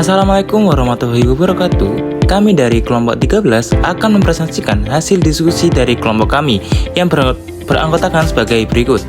Assalamualaikum warahmatullahi wabarakatuh. Kami dari kelompok 13 akan mempresentasikan hasil diskusi dari kelompok kami yang beranggotakan sebagai berikut.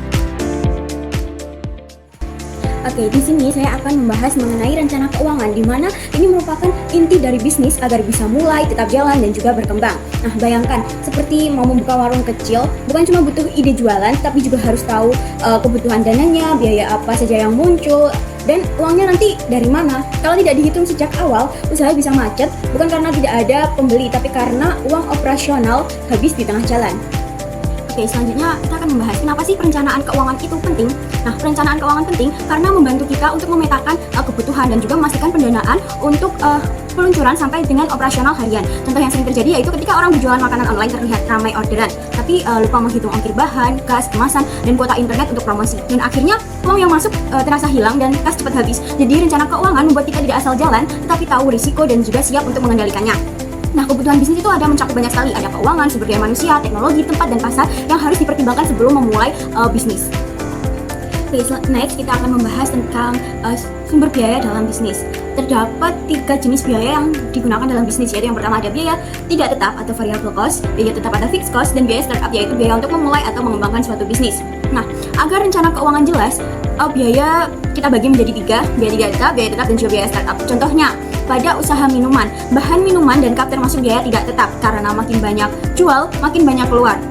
Oke, di sini saya akan membahas mengenai rencana keuangan, di mana ini merupakan inti dari bisnis agar bisa mulai, tetap jalan, dan juga berkembang. Nah, bayangkan seperti mau membuka warung kecil, bukan cuma butuh ide jualan, tapi juga harus tahu kebutuhan dananya, biaya apa saja yang muncul, dan uangnya nanti dari mana. Kalau tidak dihitung sejak awal, usaha bisa macet, bukan karena tidak ada pembeli, tapi karena uang operasional habis di tengah jalan. Oke, selanjutnya kita akan membahas kenapa sih perencanaan keuangan itu penting. Nah, perencanaan keuangan penting karena membantu kita untuk memetakan kebutuhan dan juga memastikan pendanaan untuk peluncuran sampai dengan operasional harian. Contoh yang sering terjadi yaitu ketika orang berjualan makanan online terlihat ramai orderan, tapi lupa menghitung ongkir bahan, gas, kemasan, dan kuota internet untuk promosi. Dan akhirnya uang yang masuk terasa hilang dan kas cepat habis. Jadi rencana keuangan membuat kita tidak asal jalan, tetapi tahu risiko dan juga siap untuk mengendalikannya. Nah, kebutuhan bisnis itu ada mencakup banyak sekali. Ada keuangan, sumber daya manusia, teknologi, tempat, dan pasar yang harus dipertimbangkan sebelum memulai bisnis. Oke, next kita akan membahas tentang sumber biaya dalam bisnis. Terdapat 3 jenis biaya yang digunakan dalam bisnis, yaitu yang pertama ada biaya tidak tetap atau variable cost, biaya tetap atau fixed cost, dan biaya startup yaitu biaya untuk memulai atau mengembangkan suatu bisnis. Nah, agar rencana keuangan jelas, biaya kita bagi menjadi 3, biaya tidak tetap, biaya tetap, dan juga biaya startup. Contohnya, pada usaha minuman, bahan minuman dan cup termasuk biaya tidak tetap karena makin banyak jual, makin banyak keluar.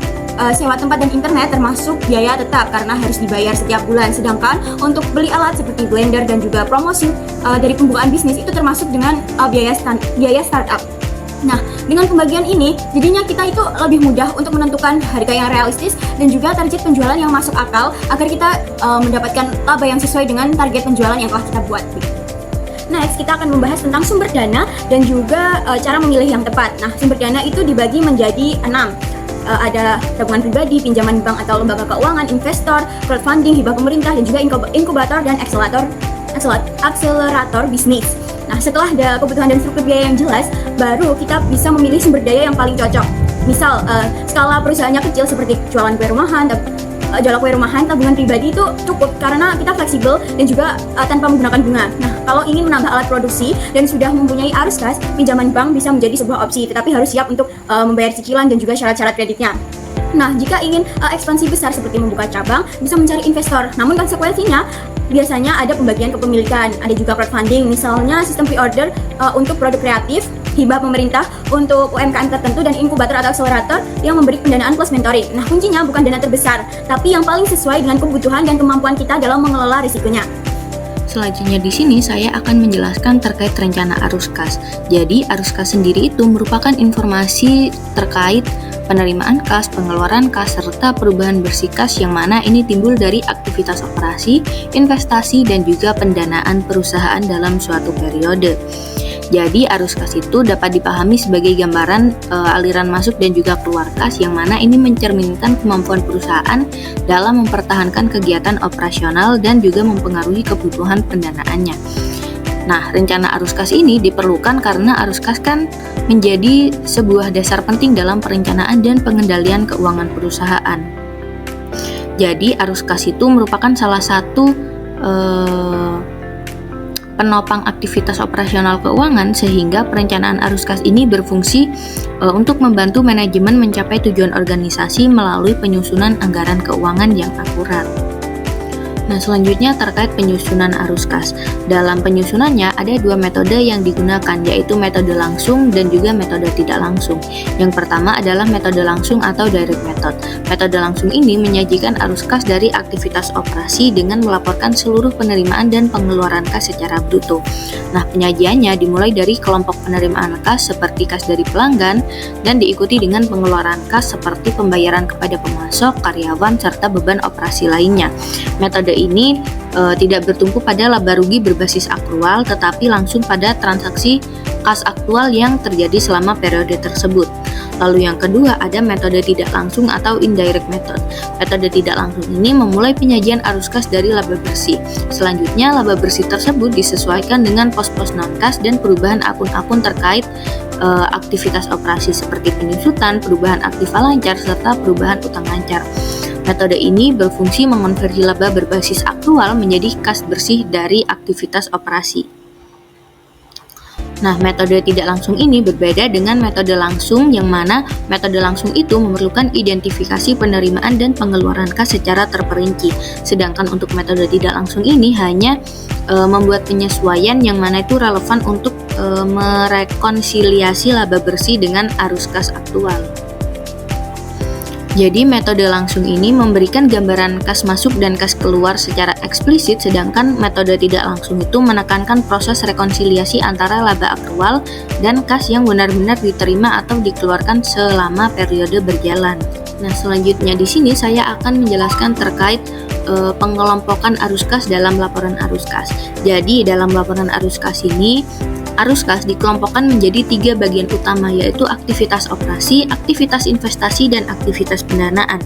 Sewa tempat dan internet termasuk biaya tetap karena harus dibayar setiap bulan. Sedangkan untuk beli alat seperti blender dan juga promosi dari pembukaan bisnis itu termasuk dengan biaya startup. Nah, dengan pembagian ini, jadinya kita itu lebih mudah untuk menentukan harga yang realistis dan juga target penjualan yang masuk akal agar kita mendapatkan laba yang sesuai dengan target penjualan yang telah kita buat. Next, kita akan membahas tentang sumber dana dan juga cara memilih yang tepat. Nah, sumber dana itu dibagi menjadi 6. Ada tabungan pribadi, pinjaman bank atau lembaga keuangan, investor, crowdfunding, hibah pemerintah, dan juga inkubator dan akselerator bisnis. Nah, setelah ada kebutuhan dan struktur biaya yang jelas, baru kita bisa memilih sumber daya yang paling cocok. Misal, skala perusahaannya kecil seperti jualan kue rumahan, tabungan pribadi itu cukup karena kita fleksibel dan juga tanpa menggunakan bunga. Nah, kalau ingin menambah alat produksi dan sudah mempunyai arus kas, pinjaman bank bisa menjadi sebuah opsi, tetapi harus siap untuk membayar cicilan dan juga syarat-syarat kreditnya. Nah, jika ingin ekspansi besar seperti membuka cabang, bisa mencari investor. Namun konsekuensinya biasanya ada pembagian kepemilikan, ada juga crowdfunding, misalnya sistem pre-order untuk produk kreatif, hibah pemerintah untuk UMKM tertentu, dan inkubator atau akselerator yang memberi pendanaan plus mentoring. Nah, kuncinya bukan dana terbesar, tapi yang paling sesuai dengan kebutuhan dan kemampuan kita dalam mengelola risikonya. Selanjutnya di sini saya akan menjelaskan terkait rencana arus kas. Jadi, arus kas sendiri itu merupakan informasi terkait penerimaan kas, pengeluaran kas, serta perubahan bersih kas yang mana ini timbul dari aktivitas operasi, investasi, dan juga pendanaan perusahaan dalam suatu periode. Jadi arus kas itu dapat dipahami sebagai gambaran aliran masuk dan juga keluar kas yang mana ini mencerminkan kemampuan perusahaan dalam mempertahankan kegiatan operasional dan juga mempengaruhi kebutuhan pendanaannya. Nah, rencana arus kas ini diperlukan karena arus kas kan menjadi sebuah dasar penting dalam perencanaan dan pengendalian keuangan perusahaan. Jadi arus kas itu merupakan salah satu penopang aktivitas operasional keuangan sehingga perencanaan arus kas ini berfungsi untuk membantu manajemen mencapai tujuan organisasi melalui penyusunan anggaran keuangan yang akurat. Nah, selanjutnya terkait penyusunan arus kas. Dalam penyusunannya ada 2 metode yang digunakan, yaitu metode langsung dan juga metode tidak langsung. Yang pertama adalah metode langsung atau direct method. Metode langsung ini menyajikan arus kas dari aktivitas operasi dengan melaporkan seluruh penerimaan dan pengeluaran kas secara bruto. Nah, penyajiannya dimulai dari kelompok penerimaan kas seperti kas dari pelanggan dan diikuti dengan pengeluaran kas seperti pembayaran kepada pemasok, karyawan, serta beban operasi lainnya. Metode ini tidak bertumpu pada laba rugi berbasis akrual, tetapi langsung pada transaksi kas aktual yang terjadi selama periode tersebut. Lalu yang kedua ada metode tidak langsung atau indirect method. Metode tidak langsung ini memulai penyajian arus kas dari laba bersih. Selanjutnya laba bersih tersebut disesuaikan dengan pos-pos non-kas dan perubahan akun-akun terkait aktivitas operasi seperti penyusutan, perubahan aktiva lancar, serta perubahan utang lancar. Metode ini berfungsi mengonversi laba berbasis aktual menjadi kas bersih dari aktivitas operasi. Nah, metode tidak langsung ini berbeda dengan metode langsung, yang mana metode langsung itu memerlukan identifikasi penerimaan dan pengeluaran kas secara terperinci. Sedangkan untuk metode tidak langsung ini hanya membuat penyesuaian yang mana itu relevan untuk merekonsiliasi laba bersih dengan arus kas aktual. Jadi metode langsung ini memberikan gambaran kas masuk dan kas keluar secara eksplisit, sedangkan metode tidak langsung itu menekankan proses rekonsiliasi antara laba aktual dan kas yang benar-benar diterima atau dikeluarkan selama periode berjalan. Nah, selanjutnya di sini saya akan menjelaskan terkait pengelompokan arus kas dalam laporan arus kas. Jadi dalam laporan arus kas ini, arus kas dikelompokkan menjadi 3 bagian utama, yaitu aktivitas operasi, aktivitas investasi, dan aktivitas pendanaan.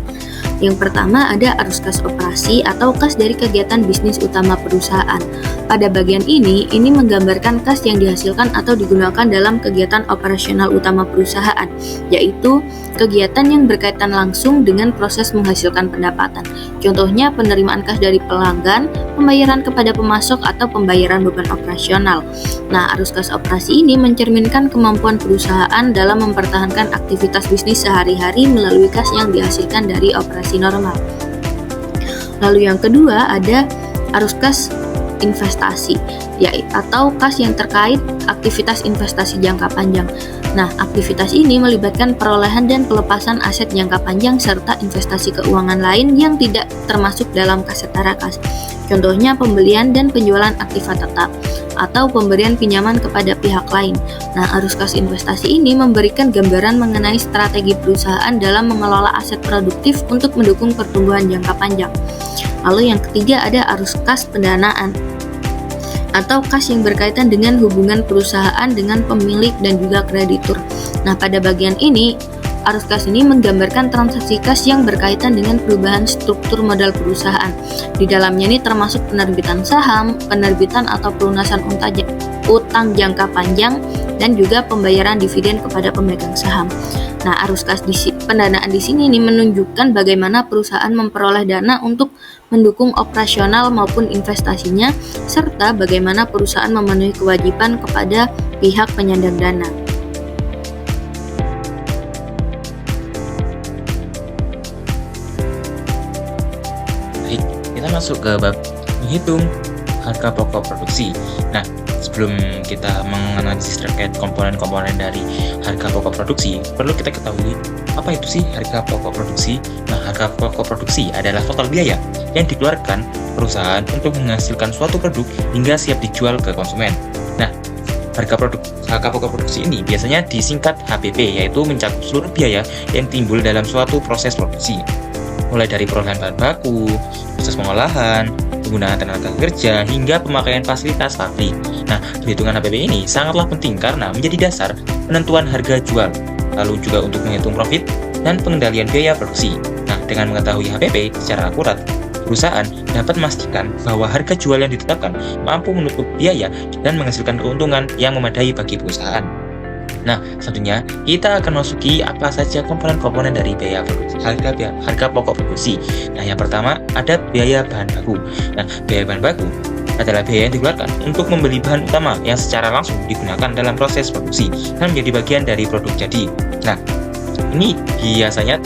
Yang pertama ada arus kas operasi atau kas dari kegiatan bisnis utama perusahaan. Pada bagian ini menggambarkan kas yang dihasilkan atau digunakan dalam kegiatan operasional utama perusahaan, yaitu kegiatan yang berkaitan langsung dengan proses menghasilkan pendapatan. Contohnya penerimaan kas dari pelanggan, pembayaran kepada pemasok, atau pembayaran beban operasional. Nah, arus kas operasi ini mencerminkan kemampuan perusahaan dalam mempertahankan aktivitas bisnis sehari-hari melalui kas yang dihasilkan dari operasi normal. Lalu yang kedua ada arus kas investasi, atau kas yang terkait aktivitas investasi jangka panjang. Nah, aktivitas ini melibatkan perolehan dan pelepasan aset jangka panjang serta investasi keuangan lain yang tidak termasuk dalam kas setara kas. Contohnya pembelian dan penjualan aktiva tetap atau pemberian pinjaman kepada pihak lain. Nah, arus kas investasi ini memberikan gambaran mengenai strategi perusahaan dalam mengelola aset produktif untuk mendukung pertumbuhan jangka panjang. Lalu yang ketiga ada arus kas pendanaan atau kas yang berkaitan dengan hubungan perusahaan dengan pemilik dan juga kreditur. Nah, pada bagian ini arus kas ini menggambarkan transaksi kas yang berkaitan dengan perubahan struktur modal perusahaan. Di dalamnya ini termasuk penerbitan saham, penerbitan atau pelunasan utang jangka panjang, dan juga pembayaran dividen kepada pemegang saham. Nah, arus kas pendanaan di sini ini menunjukkan bagaimana perusahaan memperoleh dana untuk mendukung operasional maupun investasinya, serta bagaimana perusahaan memenuhi kewajiban kepada pihak penyandang dana. Baik, kita masuk ke bab menghitung harga pokok produksi. Nah, sebelum kita menganalisis terkait komponen-komponen dari harga pokok produksi, perlu kita ketahui apa itu sih harga pokok produksi. Nah, harga pokok produksi adalah total biaya yang dikeluarkan perusahaan untuk menghasilkan suatu produk hingga siap dijual ke konsumen. Nah, harga pokok produksi ini biasanya disingkat HPP, yaitu mencakup seluruh biaya yang timbul dalam suatu proses produksi, mulai dari perolehan bahan baku, proses pengolahan, penggunaan tenaga kerja, hingga pemakaian fasilitas pabrik. Nah, perhitungan HPP ini sangatlah penting karena menjadi dasar penentuan harga jual, lalu juga untuk menghitung profit dan pengendalian biaya produksi. Nah, dengan mengetahui HPP secara akurat, perusahaan dapat memastikan bahwa harga jual yang ditetapkan mampu menutup biaya dan menghasilkan keuntungan yang memadai bagi perusahaan. Nah, selanjutnya kita akan masuki apa saja komponen-komponen dari biaya produksi, harga pokok produksi. Nah, yang pertama ada biaya bahan baku. Nah, biaya bahan baku adalah biaya yang dikeluarkan untuk membeli bahan utama yang secara langsung digunakan dalam proses produksi dan menjadi bagian dari produk jadi. Nah, ini biasanya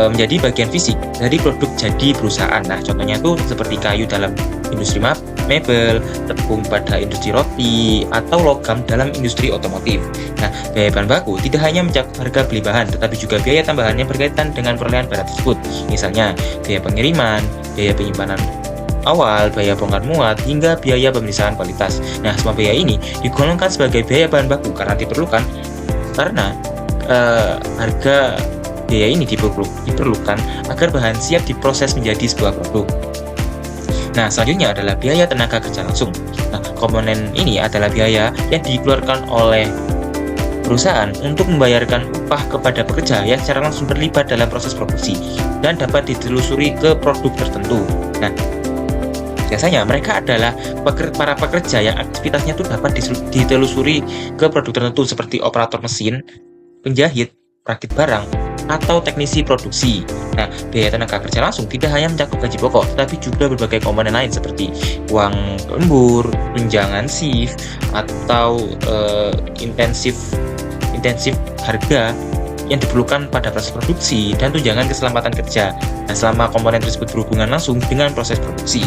menjadi bagian fisik dari produk jadi perusahaan. Nah, contohnya itu seperti kayu dalam industri mebel, tepung pada industri roti, atau logam dalam industri otomotif. Nah, biaya bahan baku tidak hanya mencakup harga beli bahan, tetapi juga biaya tambahan yang berkaitan dengan perolehan barang tersebut. Misalnya, biaya pengiriman, biaya penyimpanan awal, biaya bongkar muat, hingga biaya pemeriksaan kualitas. Nah, semua biaya ini digolongkan sebagai biaya bahan baku karena diperlukan karena harga biaya ini diperlukan agar bahan siap diproses menjadi sebuah produk. Nah, selanjutnya adalah biaya tenaga kerja langsung. Nah, komponen ini adalah biaya yang dikeluarkan oleh perusahaan untuk membayarkan upah kepada pekerja yang secara langsung terlibat dalam proses produksi dan dapat ditelusuri ke produk tertentu. Nah, biasanya mereka adalah para pekerja yang aktivitasnya itu dapat ditelusuri ke produk tertentu seperti operator mesin, penjahit, perakit barang, atau teknisi produksi. Nah, biaya tenaga kerja langsung tidak hanya mencakup gaji pokok, tetapi juga berbagai komponen lain seperti uang lembur, tunjangan shift, atau intensif harga yang diperlukan pada proses produksi dan tunjangan keselamatan kerja. Nah, selama komponen tersebut berhubungan langsung dengan proses produksi.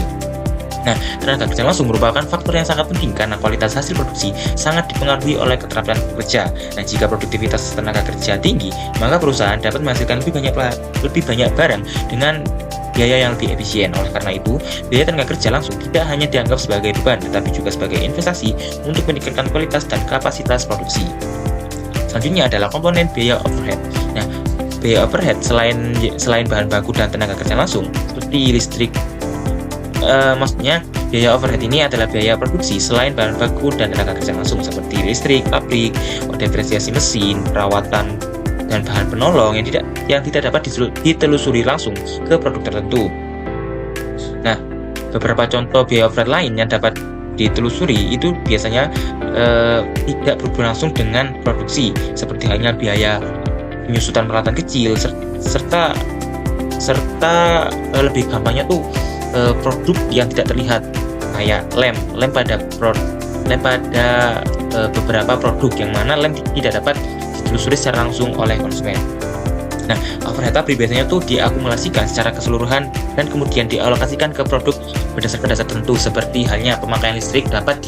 Nah, tenaga kerja langsung merupakan faktor yang sangat penting karena kualitas hasil produksi sangat dipengaruhi oleh keterampilan pekerja. Nah, jika produktivitas tenaga kerja tinggi, maka perusahaan dapat menghasilkan lebih banyak barang dengan biaya yang lebih efisien. Oleh karena itu, biaya tenaga kerja langsung tidak hanya dianggap sebagai beban, tetapi juga sebagai investasi untuk meningkatkan kualitas dan kapasitas produksi. Selanjutnya adalah komponen biaya overhead. Nah, biaya overhead selain bahan baku dan tenaga kerja langsung seperti listrik. Maksudnya biaya overhead ini adalah biaya produksi selain bahan baku dan tenaga kerja langsung seperti listrik, pabrik, depresiasi mesin, perawatan, dan bahan penolong yang tidak dapat ditelusuri langsung ke produk tertentu. Nah, beberapa contoh biaya overhead lain yang dapat ditelusuri itu biasanya tidak berhubungan langsung dengan produksi, seperti halnya biaya penyusutan peralatan kecil serta lebih gampangnya tuh produk yang tidak terlihat kayak lem pada beberapa produk yang mana lem tidak dapat ditelusuri secara langsung oleh konsumen. Nah, overhead pabrik biasanya tuh diakumulasikan secara keseluruhan dan kemudian dialokasikan ke produk berdasarkan dasar tertentu, seperti halnya pemakaian listrik dapat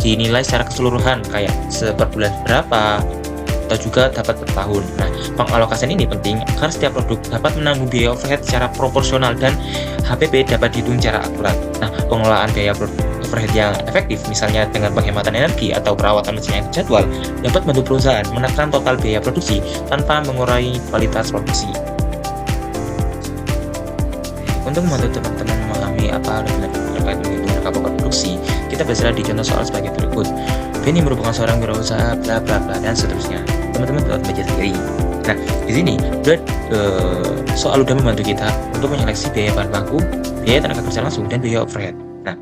dinilai secara keseluruhan kayak per bulan berapa atau juga dapat per tahun. Nah, pengalokasian ini penting agar setiap produk dapat menanggung biaya overhead secara proporsional dan HPP dapat dihitung secara akurat. Nah, pengelolaan biaya overhead yang efektif, misalnya dengan penghematan energi atau perawatan mesin yang jadwal, dapat membantu perusahaan menekan total biaya produksi tanpa mengurangi kualitas produksi. Untuk membantu teman-teman memahami apa lebih lanjut terkait menghitung harga pokok produksi, kita belajar di contoh soal sebagai berikut. Benny merupakan seorang wirausaha bla bla bla dan seterusnya. Teman-teman dapat baca sendiri. Nah, di sini soal udah membantu kita untuk menyeleksi biaya bahan baku, biaya tenaga kerja langsung, dan biaya overhead. Nah,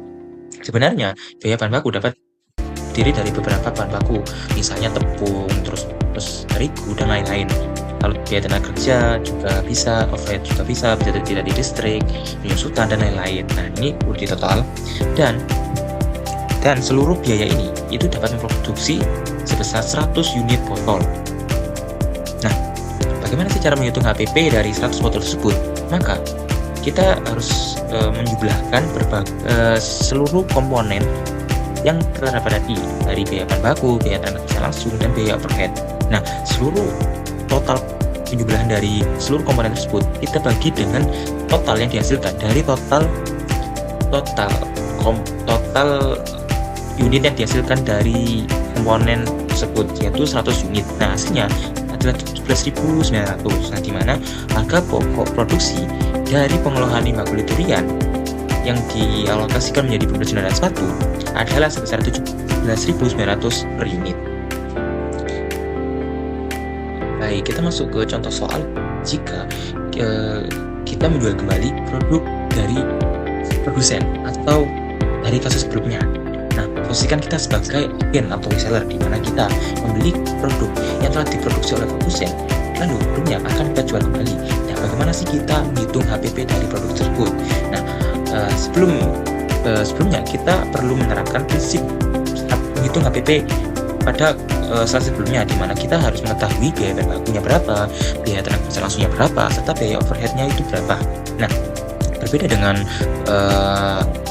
sebenarnya biaya bahan baku dapat terdiri dari beberapa bahan baku, misalnya tepung, terus terigu dan lain-lain. Lalu biaya tenaga kerja juga bisa, overhead juga bisa tidak di listrik, penyusutan dan lain-lain. Nah, ini udah di total dan seluruh biaya ini itu dapat memproduksi sebesar 100 unit botol. Nah, bagaimana sih cara menghitung HPP dari 100 botol tersebut? Maka kita harus menjumlahkan seluruh komponen yang terdapat dari biaya bahan baku, biaya tenaga kerja langsung, dan biaya overhead. Nah, seluruh total penjumlahan dari seluruh komponen tersebut kita bagi dengan total yang dihasilkan dari total unit yang dihasilkan dari komponen tersebut, yaitu 100 unit. Nah, hasilnya adalah 17.900. Nah, di mana harga pokok produksi dari pengolahan limbah kulit durian yang dialokasikan menjadi pembersihan dan sepatu adalah sebesar 17.900 per unit. Baik, kita masuk ke contoh soal. Jika kita menjual kembali produk dari produsen atau dari kasus sebelumnya. Nah, posisikan kita sebagai agen atau reseller, di mana kita membeli produk yang telah diproduksi oleh produsen, lalu produknya akan kita jual kembali. Nah, bagaimana sih kita menghitung HPP dari produk tersebut? Nah, sebelumnya kita perlu menerapkan prinsip menghitung HPP pada slide sebelumnya, di mana kita harus mengetahui biaya bahan bakunya berapa, biaya tenaga kerja langsungnya berapa, serta biaya overheadnya itu berapa. Nah, berbeda dengan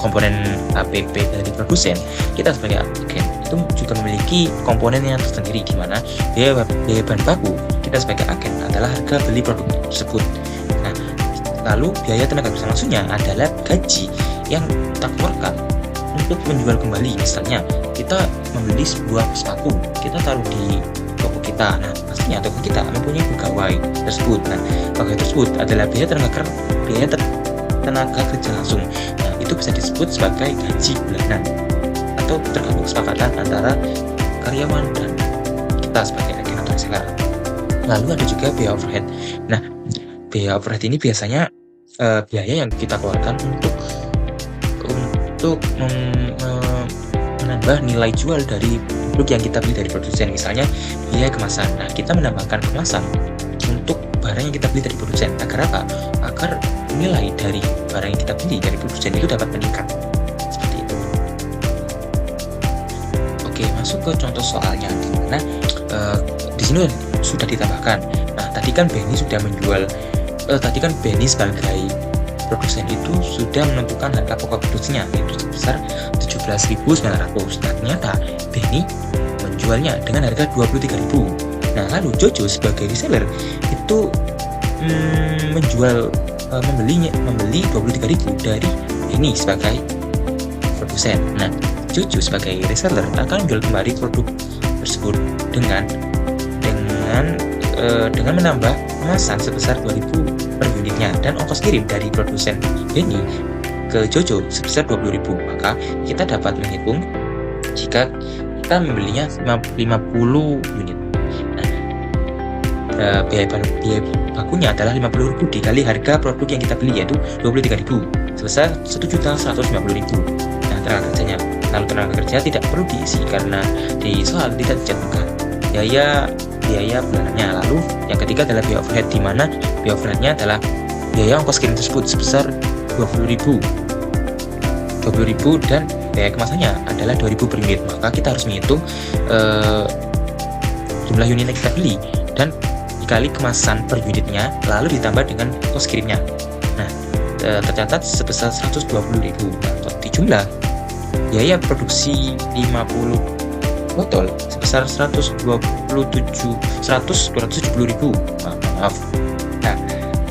komponen HPP dari produsen, kita sebagai agen itu juga memiliki komponen yang tersendiri, di mana biaya bahan baku kita sebagai agen adalah harga beli produk tersebut. Nah, lalu biaya tenaga kerja langsungnya adalah gaji yang kita keluarkan untuk menjual kembali. Misalnya kita membeli sebuah sepatu, kita taruh di toko kita. Nah, pastinya toko kita mempunyai pegawai tersebut. Nah, pegawai tersebut adalah biaya tenaga kerja langsung. Nah, itu bisa disebut sebagai gaji bulanan atau tergantung kesepakatan antara karyawan dan kita sebagai agen atau reseller. Lalu ada juga biaya overhead. Nah, biaya overhead ini biasanya biaya yang kita keluarkan untuk menambah nilai jual dari produk yang kita beli dari produsen. Misalnya biaya kemasan. Nah, kita menambahkan kemasan untuk barang yang kita beli dari produsen. Agar apa? Agar nilai dari barang yang kita beli dari produsen itu dapat meningkat. Seperti itu. Oke, masuk ke contoh soalnya, dimana di sini sudah ditambahkan. Nah, tadi kan Benny sebagai produsen itu sudah menentukan harga pokok produksinya yaitu sebesar 17.900. Nah, ternyata Benny menjualnya dengan harga 23.000. Nah, lalu Jojo sebagai reseller itu membeli 23.000 dari Benny sebagai produsen. Nah, Jojo sebagai reseller akan menjual kembali produk tersebut dengan menambah kemasan sebesar 2.000 per unitnya dan ongkos kirim dari produsen Benny ke Jojo sebesar 20.000. Maka kita dapat menghitung jika kita membelinya 50 unit. Nah, biaya bakunya adalah 50.000 dikali harga produk yang kita beli yaitu 23.000 sebesar 1.150.000. Nah, tenaga kerjanya. Lalu tenaga kerja tidak perlu diisi karena di soal tidak dicantumkan biaya bulanannya. Lalu yang ketiga adalah biaya overhead, di mana biaya overheadnya adalah biaya ongkos kirim tersebut sebesar 20.000 dan biaya kemasannya adalah 2.000 per unit. Maka kita harus menghitung jumlah unit yang kita beli dan dikali kemasan per unitnya lalu ditambah dengan ongkos kirimnya. Nah, tercatat sebesar 120.000. Nah, dijumlah biaya produksi 50 botol sebesar 270.000. Maaf. Nah,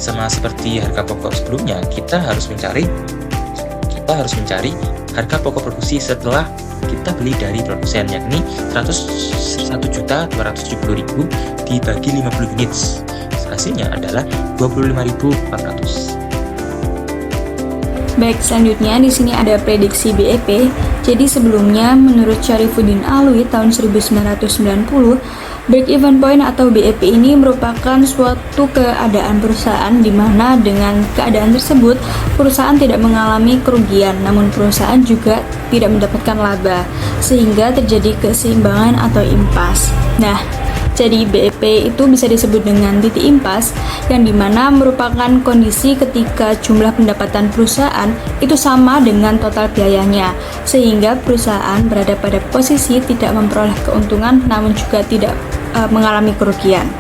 sama seperti harga pokok sebelumnya, kita harus mencari harga pokok produksi setelah kita beli dari produsen, yakni 101.270.000 dibagi 50 unit. Hasilnya adalah 25.400. Baik, selanjutnya di sini ada prediksi BEP. Jadi sebelumnya menurut Syarifuddin Alwi tahun 1990, break-even point atau BEP ini merupakan suatu keadaan perusahaan di mana dengan keadaan tersebut perusahaan tidak mengalami kerugian, namun perusahaan juga tidak mendapatkan laba, sehingga terjadi keseimbangan atau impas. Nah, jadi BEP itu bisa disebut dengan titik impas, yang dimana merupakan kondisi ketika jumlah pendapatan perusahaan itu sama dengan total biayanya, sehingga perusahaan berada pada posisi tidak memperoleh keuntungan namun juga tidak mengalami kerugian.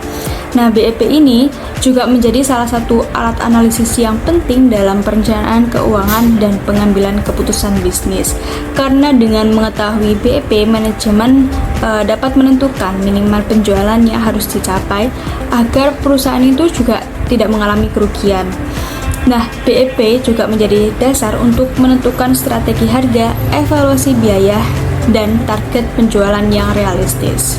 Nah, BEP ini juga menjadi salah satu alat analisis yang penting dalam perencanaan keuangan dan pengambilan keputusan bisnis. Karena dengan mengetahui BEP, manajemen dapat menentukan minimal penjualan yang harus dicapai agar perusahaan itu juga tidak mengalami kerugian. Nah, BEP juga menjadi dasar untuk menentukan strategi harga, evaluasi biaya, dan target penjualan yang realistis.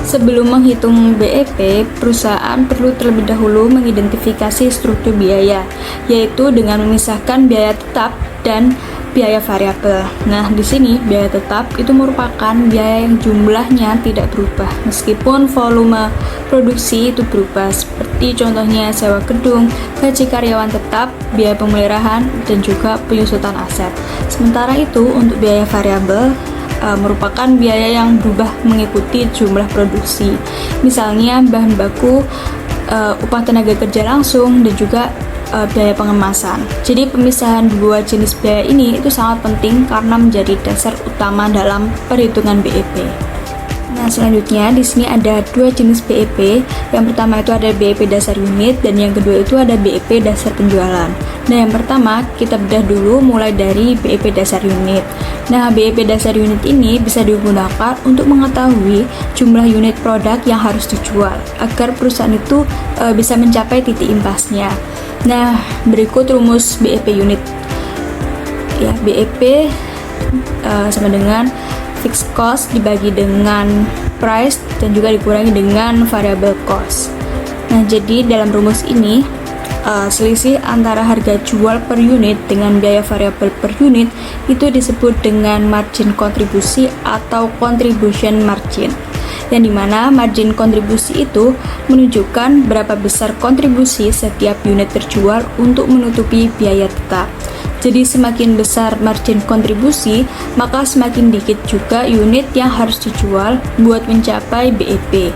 Sebelum menghitung BEP, perusahaan perlu terlebih dahulu mengidentifikasi struktur biaya, yaitu dengan memisahkan biaya tetap dan biaya variabel. Nah, di sini biaya tetap itu merupakan biaya yang jumlahnya tidak berubah, meskipun volume produksi itu berubah, seperti contohnya sewa gedung, gaji karyawan tetap, biaya pemeliharaan, dan juga penyusutan aset. Sementara itu, untuk biaya variabel merupakan biaya yang berubah mengikuti jumlah produksi. Misalnya bahan baku, upah tenaga kerja langsung, dan juga biaya pengemasan. Jadi pemisahan dua jenis biaya ini itu sangat penting karena menjadi dasar utama dalam perhitungan BEP. Nah, selanjutnya di sini ada dua jenis BEP. Yang pertama itu ada BEP dasar unit dan yang kedua itu ada BEP dasar penjualan. Nah, yang pertama kita bedah dulu mulai dari BEP dasar unit. Nah, BEP dasar unit ini bisa digunakan untuk mengetahui jumlah unit produk yang harus dijual agar perusahaan itu bisa mencapai titik impasnya. Nah, berikut rumus BEP unit. Ya, BEP sama dengan fixed cost dibagi dengan price dan juga dikurangi dengan variable cost. Nah, jadi dalam rumus ini selisih antara harga jual per unit dengan biaya variabel per unit itu disebut dengan margin kontribusi atau contribution margin, yang dimana margin kontribusi itu menunjukkan berapa besar kontribusi setiap unit terjual untuk menutupi biaya tetap. Jadi semakin besar margin kontribusi, maka semakin dikit juga unit yang harus dijual buat mencapai BEP.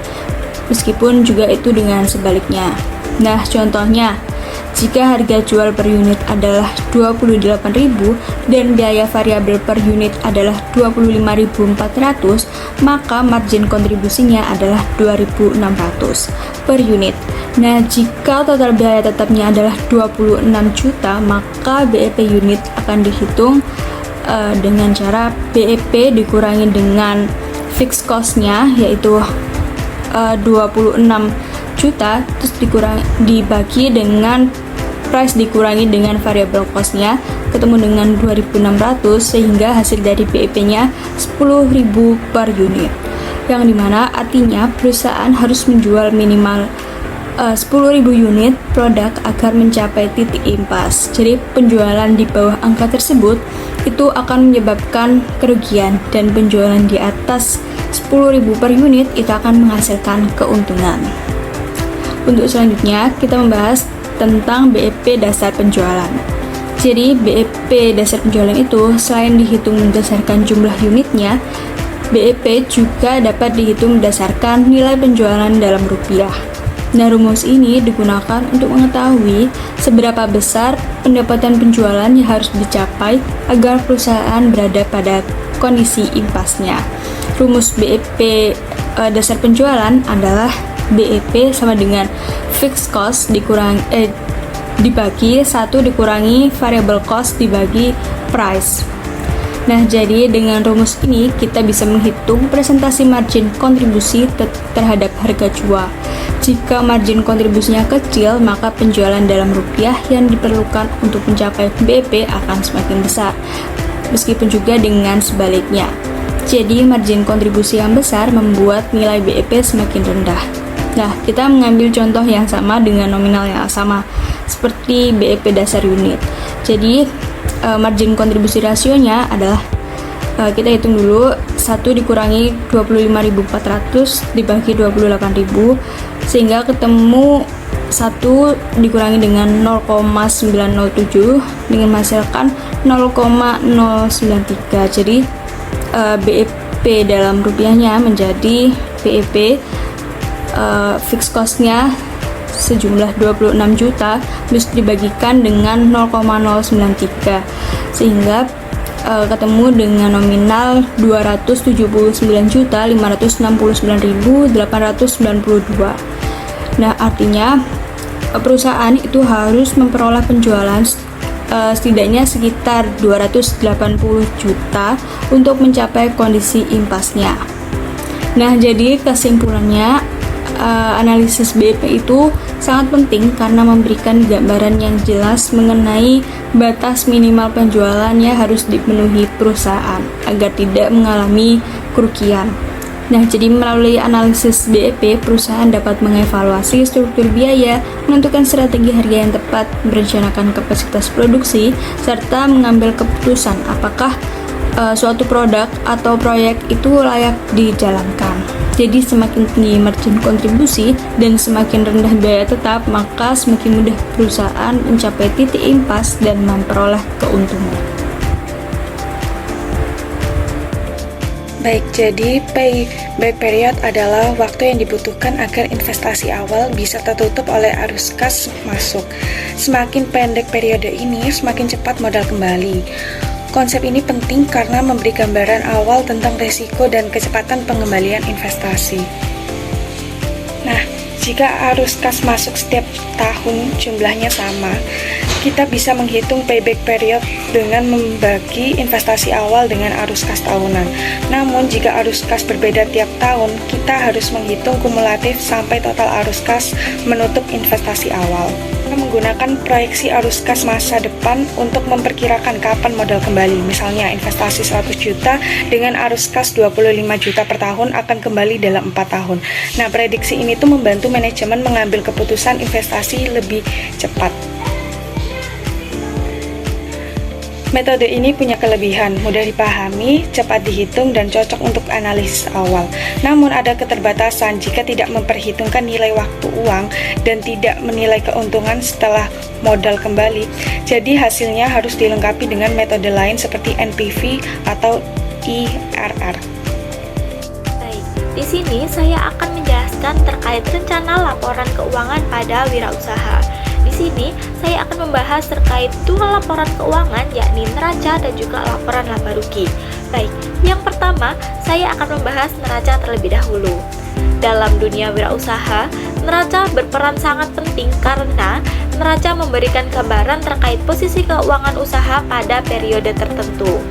Meskipun juga itu dengan sebaliknya. Nah, contohnya, jika harga jual per unit adalah 28.000 dan biaya variabel per unit adalah 25.400, maka margin kontribusinya adalah 2.600 per unit. Nah, jika total biaya tetapnya adalah 26 juta, maka BEP unit akan dihitung dengan cara BEP dikurangi dengan fixed cost-nya, yaitu 26 juta, terus dibagi dengan price dikurangi dengan variable cost-nya, ketemu dengan 2.600, sehingga hasil dari BEP-nya 10.000 per unit. Yang dimana artinya perusahaan harus menjual minimal 10.000 unit produk agar mencapai titik impas. Jadi penjualan di bawah angka tersebut itu akan menyebabkan kerugian, dan penjualan di atas 10.000 per unit itu akan menghasilkan keuntungan. Untuk selanjutnya kita membahas tentang BEP dasar penjualan. Jadi BEP dasar penjualan itu selain dihitung berdasarkan jumlah unitnya, BEP juga dapat dihitung berdasarkan nilai penjualan dalam rupiah. Nah, rumus ini digunakan untuk mengetahui seberapa besar pendapatan penjualan yang harus dicapai agar perusahaan berada pada kondisi impasnya. Rumus BEP dasar penjualan adalah BEP sama dengan fixed cost dibagi 1 dikurangi variable cost dibagi price. Nah, jadi dengan rumus ini kita bisa menghitung presentasi margin kontribusi terhadap harga jual. Jika margin kontribusinya kecil, maka penjualan dalam rupiah yang diperlukan untuk mencapai BEP akan semakin besar. Meskipun juga dengan sebaliknya. Jadi margin kontribusi yang besar membuat nilai BEP semakin rendah. Nah, kita mengambil contoh yang sama dengan nominal yang sama, seperti BEP dasar unit. Jadi, margin kontribusi rasionya adalah, kita hitung dulu, 1 dikurangi 25.400 dibagi 28.000, sehingga ketemu 1 dikurangi dengan 0,907 dengan menghasilkan 0,093. Jadi, BEP dalam rupiahnya menjadi BEP fixed cost-nya sejumlah 26 juta terus dibagikan dengan 0,093 sehingga ketemu dengan nominal 279.569.892. Nah, artinya perusahaan itu harus memperoleh penjualan setidaknya sekitar 280 juta untuk mencapai kondisi impasnya. Nah, jadi kesimpulannya, analisis BEP itu sangat penting karena memberikan gambaran yang jelas mengenai batas minimal penjualan yang harus dipenuhi perusahaan agar tidak mengalami kerugian. Nah, jadi melalui analisis BEP, perusahaan dapat mengevaluasi struktur biaya, menentukan strategi harga yang tepat, merencanakan kapasitas produksi, serta mengambil keputusan apakah suatu produk atau proyek itu layak dijalankan. Jadi semakin tinggi margin kontribusi dan semakin rendah biaya tetap, maka semakin mudah perusahaan mencapai titik impas dan memperoleh keuntungan. Baik, jadi payback period adalah waktu yang dibutuhkan agar investasi awal bisa tertutup oleh arus kas masuk. Semakin pendek periode ini, semakin cepat modal kembali. Konsep ini penting karena memberi gambaran awal tentang risiko dan kecepatan pengembalian investasi. Nah, jika arus kas masuk setiap tahun jumlahnya sama, kita bisa menghitung payback period dengan membagi investasi awal dengan arus kas tahunan. Namun, jika arus kas berbeda tiap tahun, kita harus menghitung kumulatif sampai total arus kas menutup investasi awal. Kita menggunakan proyeksi arus kas masa depan untuk memperkirakan kapan modal kembali. Misalnya, investasi 100 juta dengan arus kas 25 juta per tahun akan kembali dalam 4 tahun. Nah, prediksi ini tuh membantu manajemen mengambil keputusan investasi lebih cepat. Metode ini punya kelebihan, mudah dipahami, cepat dihitung, dan cocok untuk analisis awal. Namun ada keterbatasan jika tidak memperhitungkan nilai waktu uang dan tidak menilai keuntungan setelah modal kembali. Jadi hasilnya harus dilengkapi dengan metode lain seperti NPV atau IRR. Baik, di sini saya akan menjelaskan menjelaskan terkait rencana laporan keuangan pada wirausaha. Di sini saya akan membahas terkait dua laporan keuangan, yakni neraca dan juga laporan laba rugi. Baik, yang pertama saya akan membahas neraca terlebih dahulu. Dalam dunia wirausaha, neraca berperan sangat penting karena neraca memberikan gambaran terkait posisi keuangan usaha pada periode tertentu.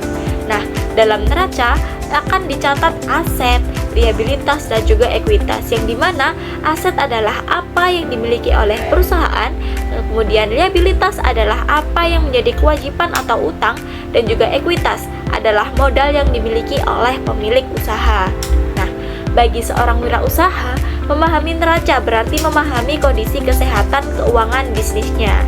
Nah, dalam neraca akan dicatat aset, liabilitas, dan juga ekuitas, yang dimana aset adalah apa yang dimiliki oleh perusahaan, kemudian liabilitas adalah apa yang menjadi kewajiban atau utang, dan juga ekuitas adalah modal yang dimiliki oleh pemilik usaha. Nah, bagi seorang wirausaha, memahami neraca berarti memahami kondisi kesehatan keuangan bisnisnya.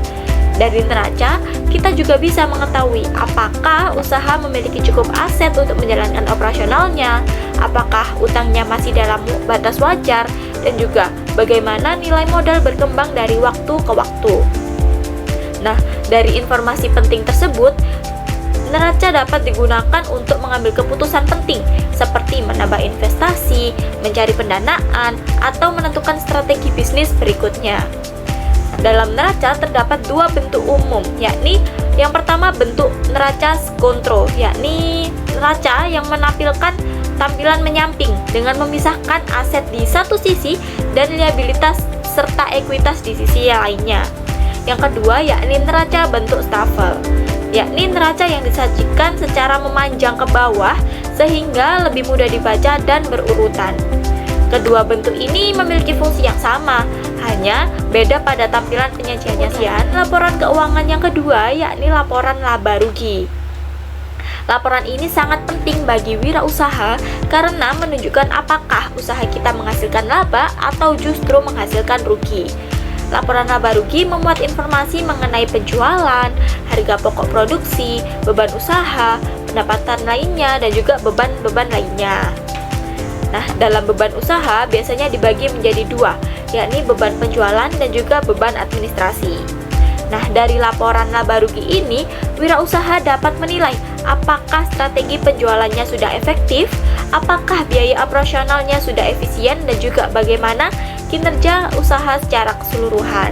Dari neraca, kita juga bisa mengetahui apakah usaha memiliki cukup aset untuk menjalankan operasionalnya, apakah utangnya masih dalam batas wajar, dan juga bagaimana nilai modal berkembang dari waktu ke waktu. Nah, dari informasi penting tersebut, neraca dapat digunakan untuk mengambil keputusan penting seperti menambah investasi, mencari pendanaan, atau menentukan strategi bisnis berikutnya. Dalam neraca terdapat dua bentuk umum, yakni yang pertama bentuk neraca kontrol, yakni neraca yang menampilkan tampilan menyamping dengan memisahkan aset di satu sisi dan liabilitas serta ekuitas di sisi yang lainnya. Yang kedua yakni neraca bentuk stafel, yakni neraca yang disajikan secara memanjang ke bawah sehingga lebih mudah dibaca dan berurutan. Kedua bentuk ini memiliki fungsi yang sama, hanya beda pada tampilan penyajiannya. Laporan keuangan yang kedua yakni laporan laba rugi. Laporan ini sangat penting bagi wirausaha karena menunjukkan apakah usaha kita menghasilkan laba atau justru menghasilkan rugi. Laporan laba rugi memuat informasi mengenai penjualan, harga pokok produksi, beban usaha, pendapatan lainnya, dan juga beban-beban lainnya. Nah, dalam beban usaha biasanya dibagi menjadi dua, yakni beban penjualan dan juga beban administrasi. Nah, dari laporan laba rugi ini, wirausaha dapat menilai apakah strategi penjualannya sudah efektif, apakah biaya operasionalnya sudah efisien, dan juga bagaimana kinerja usaha secara keseluruhan.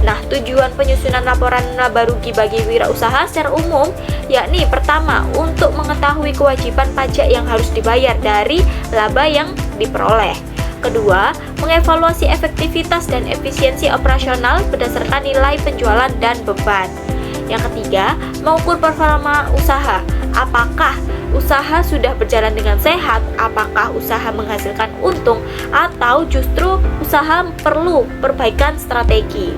Nah, tujuan penyusunan laporan laba rugi bagi wirausaha secara umum yakni pertama, untuk mengetahui kewajiban pajak yang harus dibayar dari laba yang diperoleh. Kedua, mengevaluasi efektivitas dan efisiensi operasional berdasarkan nilai penjualan dan beban. Yang ketiga, mengukur performa usaha. Apakah usaha sudah berjalan dengan sehat? Apakah usaha menghasilkan untung? Atau justru usaha perlu perbaikan strategi?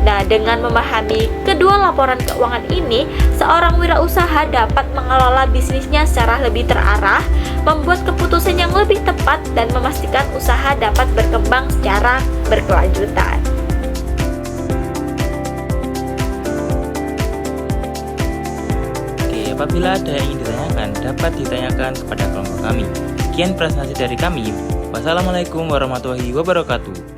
Nah, dengan memahami kedua laporan keuangan ini, seorang wirausaha dapat mengelola bisnisnya secara lebih terarah, membuat keputusan yang lebih tepat, dan memastikan usaha dapat berkembang secara berkelanjutan. Oke, apabila ada yang ingin ditanyakan, dapat ditanyakan kepada kelompok kami. Sekian presentasi dari kami. Wassalamualaikum warahmatullahi wabarakatuh.